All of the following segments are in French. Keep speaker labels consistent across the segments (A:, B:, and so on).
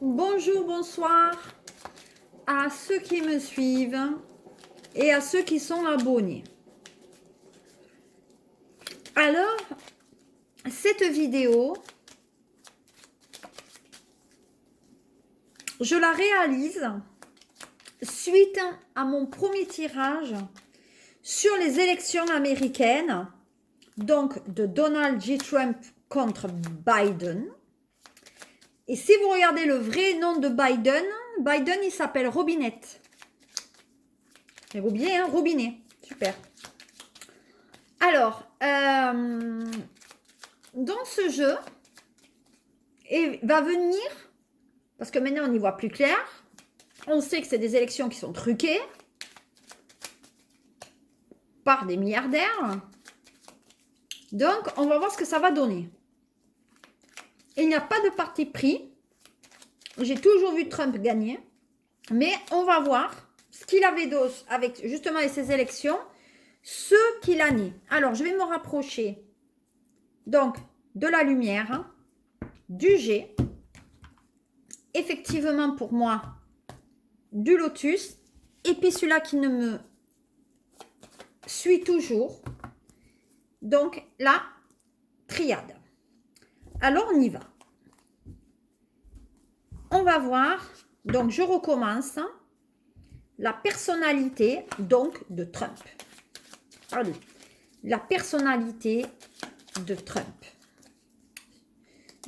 A: Bonjour, bonsoir à ceux qui me suivent et à ceux qui sont abonnés. Alors, cette vidéo, je la réalise suite à mon premier tirage sur les élections américaines, donc de Donald J. Trump contre Biden. Et si vous regardez le vrai nom de Biden, il s'appelle Robinette. C'est bien, hein, Robinet. Super. Alors, dans ce jeu, va venir, parce que maintenant on y voit plus clair, on sait que c'est des élections qui sont truquées par des milliardaires. Donc, on va voir ce que ça va donner. Il n'y a pas de parti pris. J'ai toujours vu Trump gagner. Mais on va voir ce qu'il avait avec justement ces élections, ce qu'il a né. Alors, je vais me rapprocher donc de la lumière, du G. Effectivement, pour moi, du lotus. Et puis celui-là qui ne me suit toujours. Donc, la triade. Alors, on y va. On va voir, donc je recommence, la personnalité donc de Trump. Allez, la personnalité de Trump.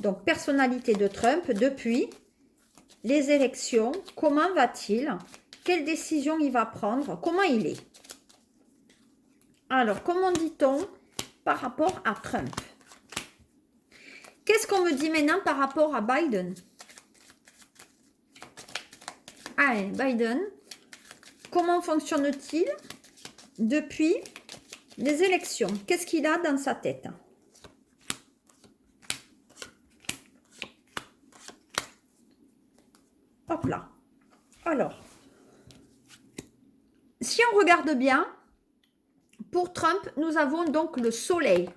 A: Donc, personnalité de Trump depuis les élections. Comment va-t-il? Quelle décision il va prendre? Comment il est? Alors, comment dit-on par rapport à Trump? Qu'est-ce qu'on me dit maintenant par rapport à Biden? Allez, Biden, comment fonctionne-t-il depuis les élections? Qu'est-ce qu'il a dans sa tête? Hop là. Alors, si on regarde bien, pour Trump, nous avons donc le soleil.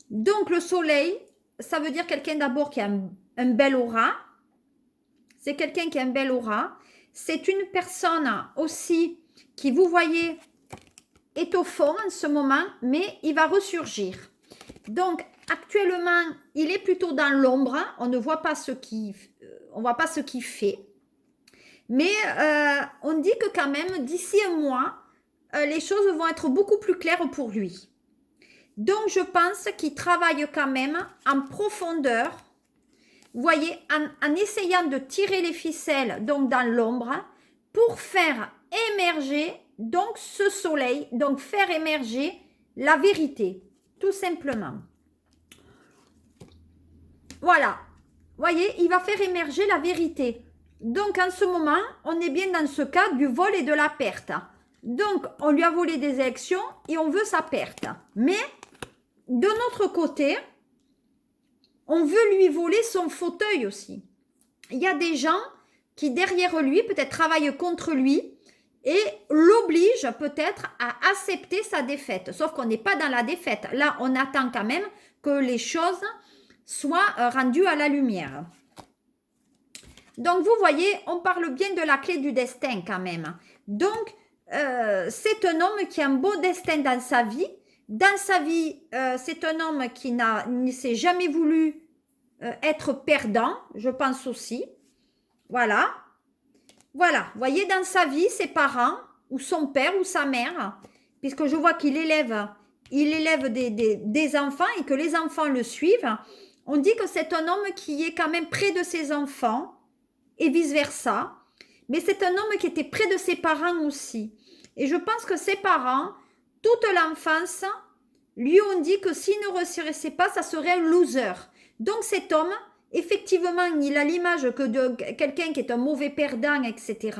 A: Donc, le soleil, ça veut dire quelqu'un d'abord qui a un bel aura. C'est quelqu'un qui a un bel aura. C'est une personne aussi qui, vous voyez, est au fond en ce moment, mais il va ressurgir. Donc, actuellement, il est plutôt dans l'ombre. On ne voit pas ce qu'il fait. Mais on dit que quand même, d'ici un mois, les choses vont être beaucoup plus claires pour lui. Donc, je pense qu'il travaille quand même en profondeur. Vous voyez, en essayant de tirer les ficelles, donc dans l'ombre, pour faire émerger donc ce soleil, donc faire émerger la vérité, tout simplement. Voilà, vous voyez, il va faire émerger la vérité. Donc en ce moment, on est bien dans ce cas du vol et de la perte. Donc on lui a volé des élections et on veut sa perte. Mais de notre côté, on veut lui voler son fauteuil aussi. Il y a des gens qui derrière lui peut-être travaillent contre lui et l'obligent peut-être à accepter sa défaite. Sauf qu'on n'est pas dans la défaite. Là, on attend quand même que les choses soient rendues à la lumière. Donc, vous voyez, on parle bien de la clé du destin quand même. Donc, c'est un homme qui a un beau destin dans sa vie. Dans sa vie, c'est un homme qui ne s'est jamais voulu être perdant, je pense aussi. Voilà. Voilà, vous voyez, dans sa vie, ses parents, ou son père, ou sa mère, puisque je vois qu'il élève des enfants et que les enfants le suivent, on dit que c'est un homme qui est quand même près de ses enfants, et vice-versa. Mais c'est un homme qui était près de ses parents aussi. Et je pense que ses parents, toute l'enfance, lui ont dit que s'il ne réussissait pas, ça serait un loser. Donc cet homme, effectivement, il a l'image que de quelqu'un qui est un mauvais perdant, etc.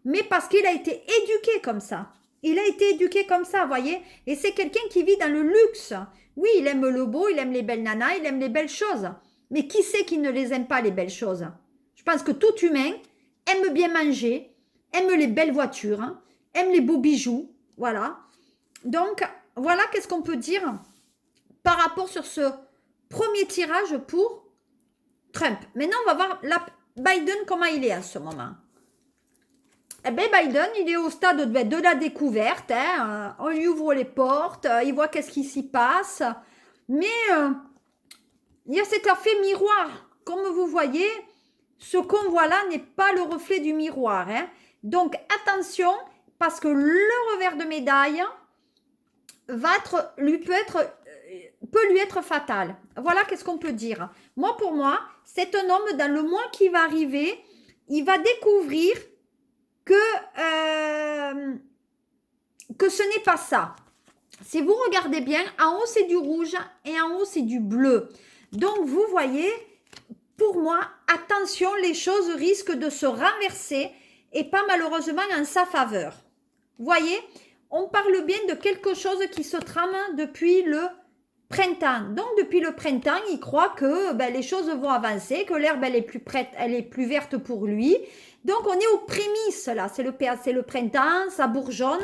A: Mais parce qu'il a été éduqué comme ça. Il a été éduqué comme ça, vous voyez. Et c'est quelqu'un qui vit dans le luxe. Oui, il aime le beau, il aime les belles nanas, il aime les belles choses. Mais qui c'est qui ne les aime pas, les belles choses? Je pense que tout humain aime bien manger, aime les belles voitures, hein, aime les beaux bijoux. Voilà. Donc, voilà qu'est-ce qu'on peut dire par rapport sur ce premier tirage pour Trump. Maintenant, on va voir Biden, comment il est en ce moment? Eh bien, Biden, il est au stade de la découverte. Hein. On lui ouvre les portes, il voit qu'est-ce qui s'y passe. Mais il y a cet effet miroir. Comme vous voyez, ce qu'on voit là n'est pas le reflet du miroir. Hein. Donc, attention, parce que le revers de médaille peut lui être fatal. Voilà qu'est-ce qu'on peut dire. Moi, pour moi, c'est un homme, dans le mois qui va arriver, il va découvrir que ce n'est pas ça. Si vous regardez bien, en haut c'est du rouge et en haut c'est du bleu. Donc vous voyez, pour moi, attention, les choses risquent de se renverser et pas malheureusement en sa faveur. Vous voyez, on parle bien de quelque chose qui se trame depuis le printemps. Donc depuis le printemps, il croit que les choses vont avancer, que l'herbe elle est plus verte pour lui. Donc on est aux prémices là, c'est le printemps, ça bourgeonne.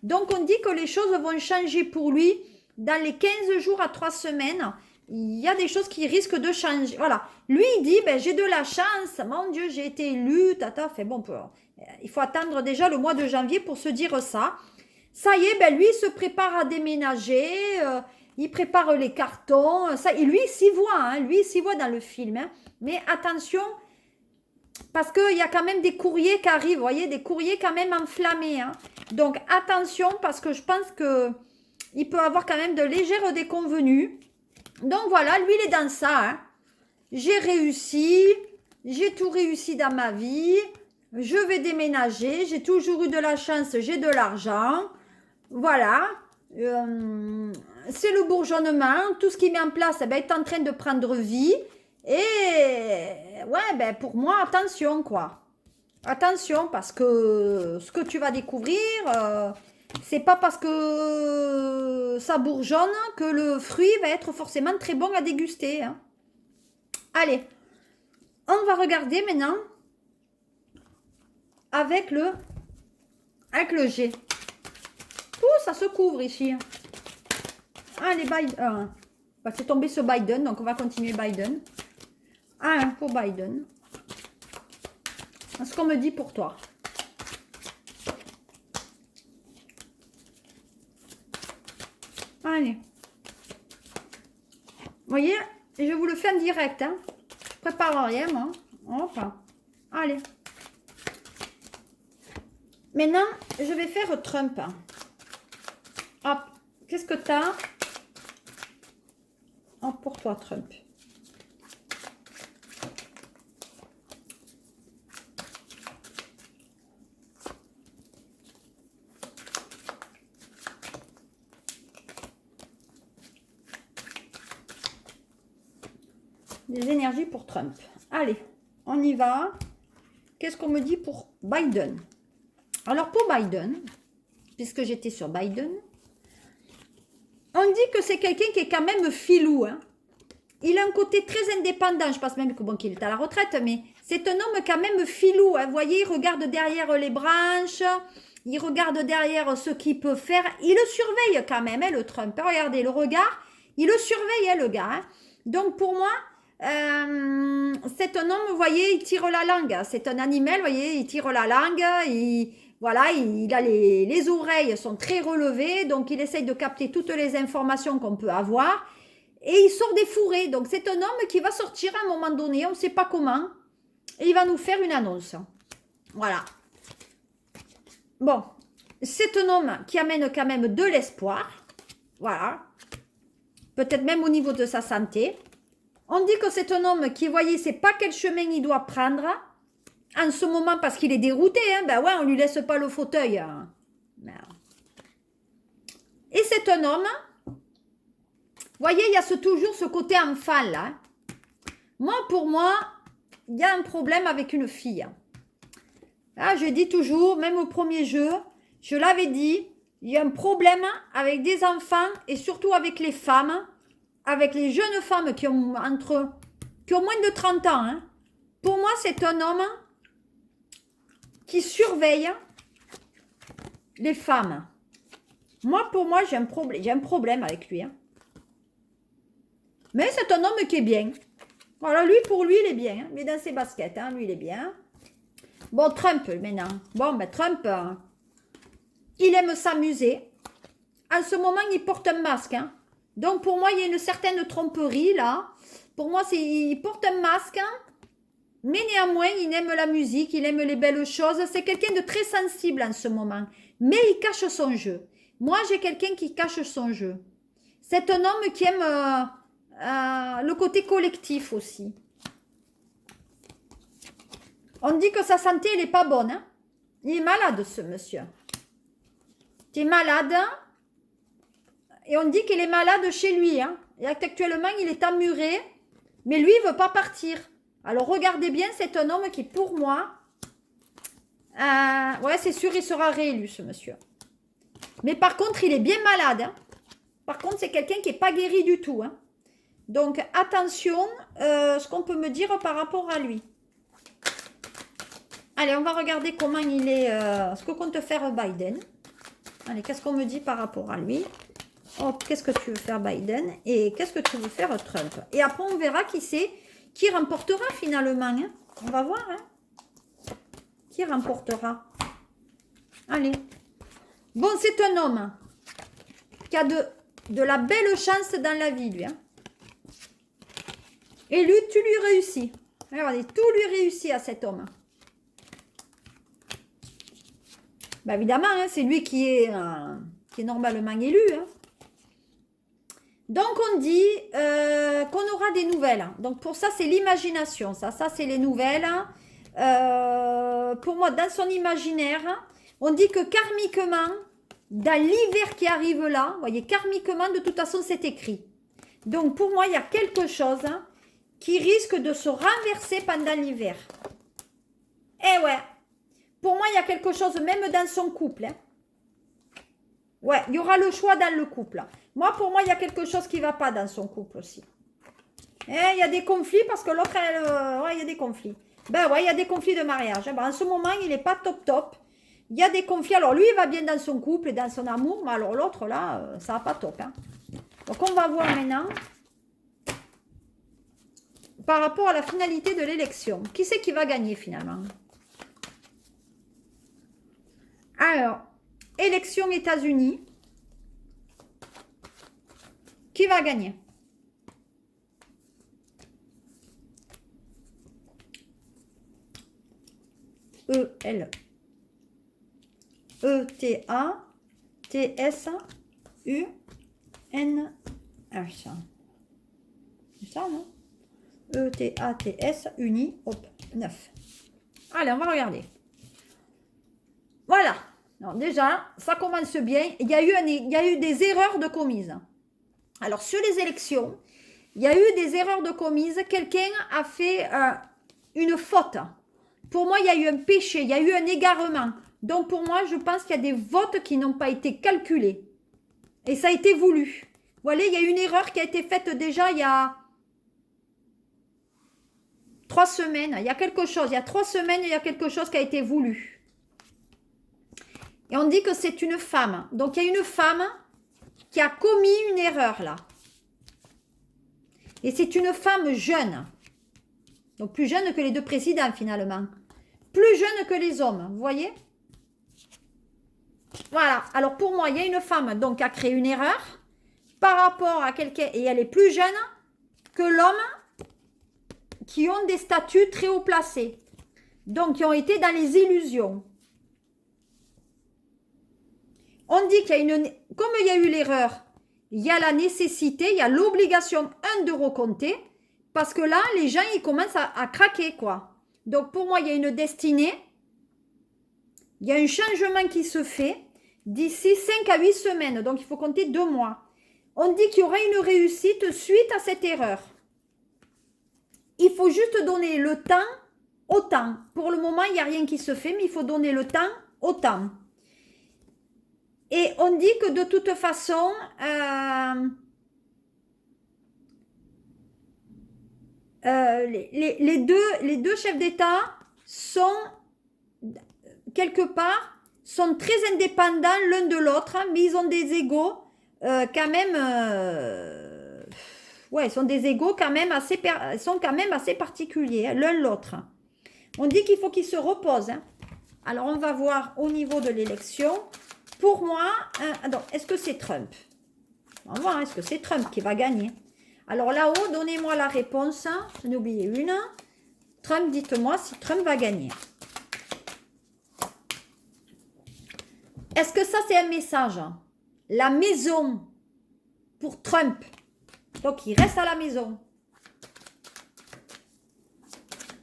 A: Donc on dit que les choses vont changer pour lui dans les 15 jours à 3 semaines. Il y a des choses qui risquent de changer. Voilà. Lui, il dit, j'ai de la chance. Mon Dieu, j'ai été élu. Tata, fait bon, il faut attendre déjà le mois de janvier pour se dire ça. Ça y est, lui, il se prépare à déménager. Il prépare les cartons. Ça, et lui, il s'y voit. Hein, lui, il s'y voit dans le film. Hein. Mais attention, parce qu'il y a quand même des courriers qui arrivent. Vous voyez, des courriers quand même enflammés. Hein. Donc, attention, parce que je pense qu'il peut avoir quand même de légères déconvenues. Donc voilà, lui il est dans ça. Hein. J'ai réussi, j'ai tout réussi dans ma vie, je vais déménager, j'ai toujours eu de la chance, j'ai de l'argent. Voilà, c'est le bourgeonnement, tout ce qui met en place est en train de prendre vie. Et ouais, pour moi, attention quoi. Attention parce que ce que tu vas découvrir... c'est pas parce que ça bourgeonne que le fruit va être forcément très bon à déguster. Hein. Allez, on va regarder maintenant avec le G. Ouh, ça se couvre ici. Allez, Biden. C'est tombé sur Biden, donc on va continuer Biden. Pour Biden. Ce qu'on me dit pour toi. Allez. Vous voyez, je vous le fais en direct. Hein. Je prépare rien, moi. Enfin. Allez. Maintenant, je vais faire Trump. Hop. Qu'est-ce que tu as? Oh, pour toi, Trump. Des énergies pour Trump. Allez, on y va. Qu'est-ce qu'on me dit pour Biden? Alors pour Biden, puisque j'étais sur Biden, on dit que c'est quelqu'un qui est quand même filou. Hein. Il a un côté très indépendant. Je pense même qu'il est à la retraite, mais c'est un homme quand même filou. Hein. Vous voyez, il regarde derrière les branches, il regarde derrière ce qu'il peut faire. Il le surveille quand même, hein, le Trump. Regardez le regard, il le surveille, hein, le gars. Hein. Donc pour moi, c'est un homme, vous voyez, il tire la langue. C'est un animal, vous voyez, il tire la langue. Voilà, il a les oreilles sont très relevées, donc il essaye de capter toutes les informations qu'on peut avoir. Et il sort des fourrés. Donc c'est un homme qui va sortir à un moment donné, on ne sait pas comment. Et il va nous faire une annonce. Voilà. Bon, c'est un homme qui amène quand même de l'espoir. Voilà. Peut-être même au niveau de sa santé. On dit que c'est un homme qui, voyez, sait pas quel chemin il doit prendre en ce moment parce qu'il est dérouté. Hein. Ouais, on lui laisse pas le fauteuil. Hein. Et c'est un homme, voyez, il y a toujours ce côté enfant là. Moi, pour moi, il y a un problème avec une fille. Là, je dis toujours, même au premier jeu, je l'avais dit, il y a un problème avec des enfants et surtout avec les femmes. Avec les jeunes femmes qui ont moins de 30 ans. Hein. Pour moi, c'est un homme qui surveille les femmes. Moi, pour moi, j'ai un problème avec lui. Hein. Mais c'est un homme qui est bien. Voilà, lui, pour lui, il est bien. Hein. Il est dans ses baskets, hein. Lui, il est bien. Bon, Trump, maintenant. Bon, ben Trump, il aime s'amuser. En ce moment, il porte un masque. Hein. Donc, pour moi, il y a une certaine tromperie, là. Pour moi, il porte un masque, hein. Mais néanmoins, il aime la musique, il aime les belles choses. C'est quelqu'un de très sensible en ce moment. Mais il cache son jeu. Moi, j'ai quelqu'un qui cache son jeu. C'est un homme qui aime le côté collectif aussi. On dit que sa santé, elle n'est pas bonne. Hein. Il est malade, ce monsieur. Tu es malade. Et on dit qu'il est malade chez lui. Hein. Et actuellement, il est emmuré. Mais lui, il ne veut pas partir. Alors, regardez bien, c'est un homme qui, pour moi... ouais, c'est sûr, il sera réélu, ce monsieur. Mais par contre, il est bien malade. Hein. Par contre, c'est quelqu'un qui n'est pas guéri du tout. Hein. Donc, attention, ce qu'on peut me dire par rapport à lui. Allez, on va regarder comment il est... ce que compte faire Biden. Allez, qu'est-ce qu'on me dit par rapport à lui? Oh, qu'est-ce que tu veux faire Biden? Et qu'est-ce que tu veux faire Trump? Et après, on verra qui c'est qui remportera finalement. Hein. On va voir. Hein. Qui remportera? Allez. Bon, c'est un homme qui a de la belle chance dans la vie, lui. Hein. Et lui, tu lui réussis. Regardez, tout lui réussit à cet homme. Ben évidemment, hein, c'est lui qui est normalement élu. Hein. Donc, on dit qu'on aura des nouvelles. Donc, pour ça, c'est l'imagination. Ça c'est les nouvelles. Pour moi, dans son imaginaire, on dit que karmiquement, dans l'hiver qui arrive là, vous voyez, karmiquement, de toute façon, c'est écrit. Donc, pour moi, il y a quelque chose qui risque de se renverser pendant l'hiver. Eh ouais. Pour moi, il y a quelque chose, même dans son couple. Hein. Ouais, il y aura le choix dans le couple. Moi, pour moi, il y a quelque chose qui ne va pas dans son couple aussi. Eh, il y a des conflits parce que l'autre, ouais, il y a des conflits. Ben ouais, il y a des conflits de mariage. Ben, en ce moment, il n'est pas top. Il y a des conflits. Alors, lui, il va bien dans son couple et dans son amour. Mais alors, l'autre, là, ça va pas top. Hein. Donc, on va voir maintenant par rapport à la finalité de l'élection. Qui c'est qui va gagner finalement? Alors, élection États-Unis. Qui va gagner? E-L. E-T-A-T-S-U-N-H. C'est ça, non? E-T-A-T-S, uni, hop, 9. Allez, on va regarder. Voilà. Alors déjà, ça commence bien. Il y a eu des erreurs de commises. Alors, sur les élections, il y a eu des erreurs de commises. Quelqu'un a fait une faute. Pour moi, il y a eu un péché, il y a eu un égarement. Donc, pour moi, je pense qu'il y a des votes qui n'ont pas été calculés. Et ça a été voulu. Vous voyez, il y a une erreur qui a été faite déjà il y a 3 semaines. Il y a quelque chose, il y a 3 semaines, il y a quelque chose qui a été voulu. Et on dit que c'est une femme. Donc, il y a une femme qui a commis une erreur là. Et c'est une femme jeune. Donc, plus jeune que les deux présidents finalement. Plus jeune que les hommes, vous voyez? Voilà. Alors, pour moi, il y a une femme donc qui a créé une erreur par rapport à quelqu'un, et elle est plus jeune que l'homme qui ont des statuts très haut placés. Donc, qui ont été dans les illusions. On dit qu'il y a comme il y a eu l'erreur, il y a la nécessité, il y a l'obligation, de recompter, parce que là, les gens, ils commencent à craquer, quoi. Donc, pour moi, il y a une destinée, il y a un changement qui se fait d'ici 5 à 8 semaines, donc il faut compter 2 mois. On dit qu'il y aura une réussite suite à cette erreur. Il faut juste donner le temps au temps. Pour le moment, il n'y a rien qui se fait, mais il faut donner le temps au temps. Et on dit que de toute façon, les deux chefs d'État sont, quelque part, sont très indépendants l'un de l'autre, mais ils ont des égos quand même, Ouais, ils sont des égos quand même sont quand même assez particuliers, hein, l'un l'autre. On dit qu'il faut qu'ils se reposent. Hein. Alors, on va voir au niveau de l'élection. Pour moi, est-ce que c'est Trump? On va voir, est-ce que c'est Trump qui va gagner? Alors là-haut, donnez-moi la réponse. J'en ai oublié une. Trump, dites-moi si Trump va gagner. Est-ce que ça, c'est un message? La maison pour Trump. Donc, il reste à la maison.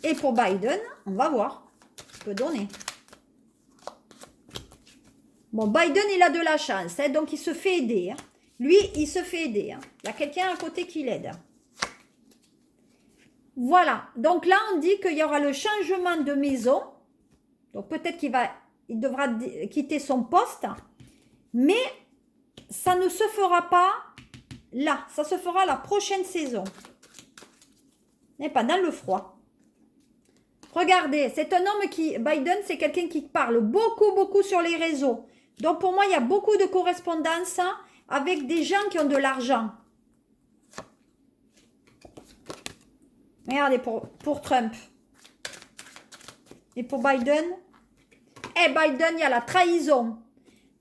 A: Et pour Biden, on va voir. Je peux donner. Bon, Biden, il a de la chance. Hein, donc, il se fait aider. Hein. Lui, il se fait aider. Hein. Il y a quelqu'un à côté qui l'aide. Voilà. Donc là, on dit qu'il y aura le changement de maison. Donc, peut-être il devra quitter son poste. Mais ça ne se fera pas là. Ça se fera la prochaine saison. Et pas dans le froid. Regardez, c'est un homme Biden, c'est quelqu'un qui parle beaucoup, beaucoup sur les réseaux. Donc, pour moi, il y a beaucoup de correspondance avec des gens qui ont de l'argent. Regardez, pour Trump. Et pour Biden. Et Biden, il y a la trahison.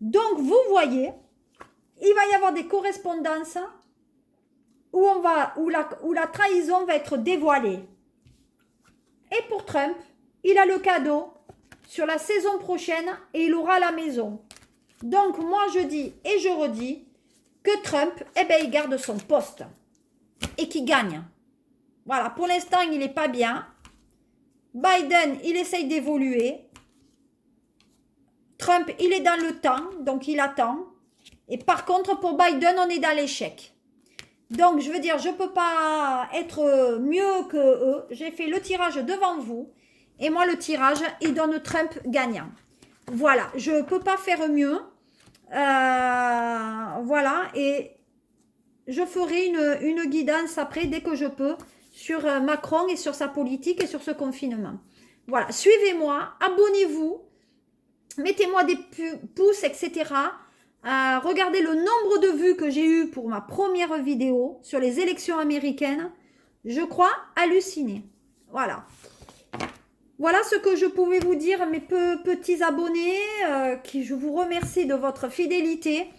A: Donc, vous voyez, il va y avoir des correspondances où la trahison va être dévoilée. Et pour Trump, il a le cadeau sur la saison prochaine et il aura la maison. Donc, moi, je dis et je redis que Trump, il garde son poste et qu'il gagne. Voilà, pour l'instant, il n'est pas bien. Biden, il essaye d'évoluer. Trump, il est dans le temps, donc il attend. Et par contre, pour Biden, on est dans l'échec. Donc, je veux dire, je ne peux pas être mieux que eux. J'ai fait le tirage devant vous. Et moi, le tirage, il donne Trump gagnant. Voilà, je ne peux pas faire mieux. Voilà, et je ferai une guidance après, dès que je peux, sur Macron et sur sa politique et sur ce confinement. Voilà, suivez-moi, abonnez-vous, mettez-moi des pouces, etc. Regardez le nombre de vues que j'ai eu pour ma première vidéo sur les élections américaines. Je crois halluciner. Voilà. Voilà ce que je pouvais vous dire, mes petits abonnés, je vous remercie de votre fidélité.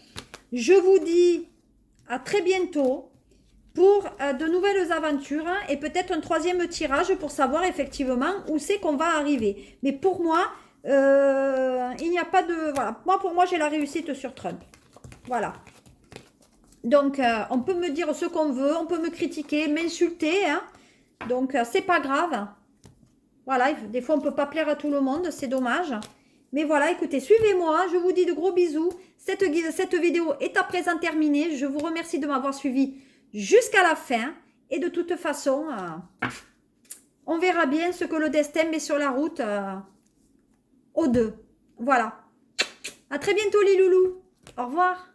A: Je vous dis à très bientôt pour de nouvelles aventures et peut-être un troisième tirage pour savoir effectivement où c'est qu'on va arriver. Mais pour moi, il n'y a pas de... Voilà, pour moi, j'ai la réussite sur Trump. Voilà. Donc, on peut me dire ce qu'on veut, on peut me critiquer, m'insulter. Hein. Donc, c'est pas grave. Voilà, des fois, on ne peut pas plaire à tout le monde, c'est dommage. Mais voilà, écoutez, suivez-moi, je vous dis de gros bisous. Cette vidéo est à présent terminée. Je vous remercie de m'avoir suivi jusqu'à la fin. Et de toute façon, on verra bien ce que le destin met sur la route aux deux. Voilà. À très bientôt les loulous. Au revoir.